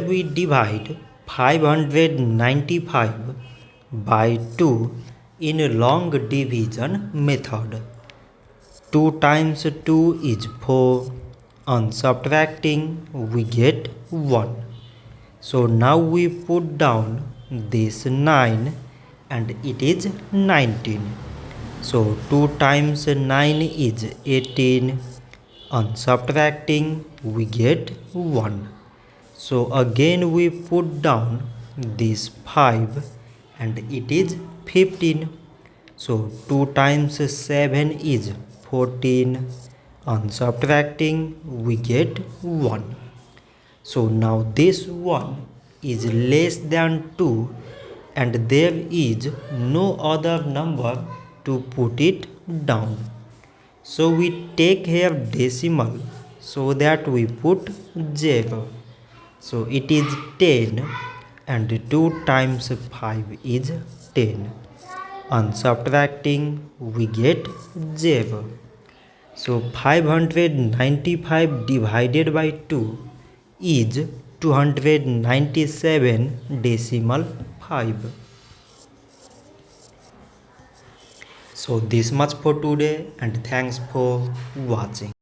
we divide 595 by 2 in long division method. 2 times 2 is 4. On subtracting we get 1. So now we put down this 9 and it is 19. So 2 times 9 is 18. On subtracting we get 1. So again we put down this 5 and it is 15. So 2 times 7 is 14. On subtracting we get 1. So now this 1 is less than 2 and there is no other number to put it down. So we take here decimal so that we put 0. So it is 10 and 2 times 5 is 10. On subtracting we get 0. So 595 divided by 2 is 297 decimal 5. So this much for today and thanks for watching.